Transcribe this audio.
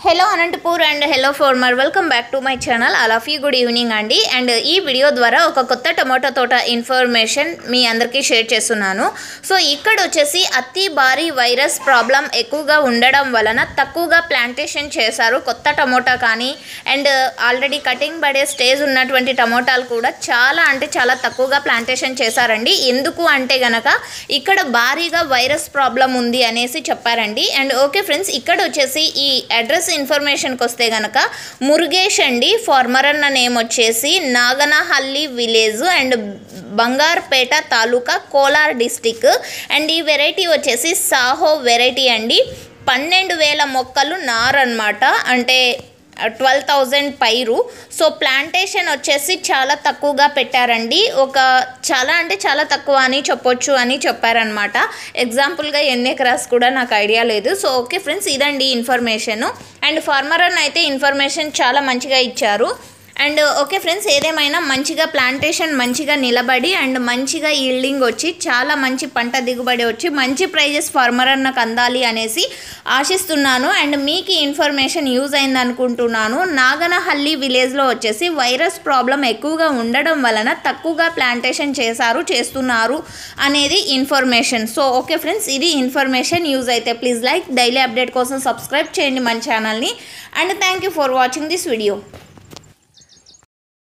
Hello Anantapur and hello farmer welcome back to my channel. All of you good evening అండి. And ఈ video ద్వారా ఒక కొత్త tomato తోట ఇన్ఫర్మేషన్ మీ అందరికీ షేర్ చేస్తున్నాను. సో ఇక్కడ వచ్చేసి అతి భారీ వైరస్ ప్రాబ్లం ఎక్కువగా ఉండడం వలన తక్కువగా ప్లాంటేషన్ చేశారు కొత్త టమోటా కానీ అండ్ ఆల్రెడీ కటింగ్ పడే స్టేజ్ ఉన్నటువంటి టమోటాలు కూడా చాలా తక్కువగా ప్లాంటేషన్ చేశారండి. ఎందుకు అంటే గనక ఇక్కడ భారీగా వైరస్ ప్రాబ్లం ఉంది అనేసి చెప్పారండి. అండ్ ఓకే ఫ్రెండ్స్, ఇక్కడ వచ్చేసి ఈ అడ్రస్ ఇన్ఫర్మేషన్కి వస్తే గనక మురుగేష్ అండి. ఫార్మర్ అన్న నేమ్ వచ్చేసి Naganahalli village and Bangarpet taluka Kolar district. And ఈ వెరైటీ వచ్చేసి సాహో వెరైటీ అండి. 12,000 మొక్కలు నారన్నమాట, అంటే 12,000 పైరు. సో ప్లాంటేషన్ వచ్చేసి చాలా తక్కువగా పెట్టారండి. చాలా తక్కువ అని చెప్పొచ్చు అని చెప్పారనమాట. ఎగ్జాంపుల్గా ఎన్ని ఎకరాస్ కూడా నాకు ఐడియా లేదు. సో ఓకే ఫ్రెండ్స్, ఇదండి ఇన్ఫర్మేషను. అండ్ ఫార్మర్ అని అయితే ఇన్ఫర్మేషన్ చాలా మంచిగా ఇచ్చారు. అండ్ ఓకే ఫ్రెండ్స్, ఏదేమైనా మంచిగా ప్లాంటేషన్ మంచిగా నిలబడి అండ్ మంచిగా ఈల్డింగ్ వచ్చి చాలా మంచి పంట దిగుబడి వచ్చి మంచి ప్రైజెస్ ఫార్మర్ అన్నకు అందాలి అనేసి ఆశిస్తున్నాను. అండ్ మీకు ఈ ఇన్ఫర్మేషన్ యూజ్ అయింది అనుకుంటున్నాను. నాగనహల్లి విలేజ్లో వచ్చేసి వైరస్ ప్రాబ్లం ఎక్కువగా ఉండడం వలన తక్కువగా ప్లాంటేషన్ చేస్తున్నారు అనేది ఇన్ఫర్మేషన్. సో ఓకే ఫ్రెండ్స్, ఇది ఇన్ఫర్మేషన్ యూజ్ అయితే ప్లీజ్ లైక్, డైలీ అప్డేట్ కోసం సబ్స్క్రైబ్ చేయండి మన ఛానల్ని. And thank you for watching this video.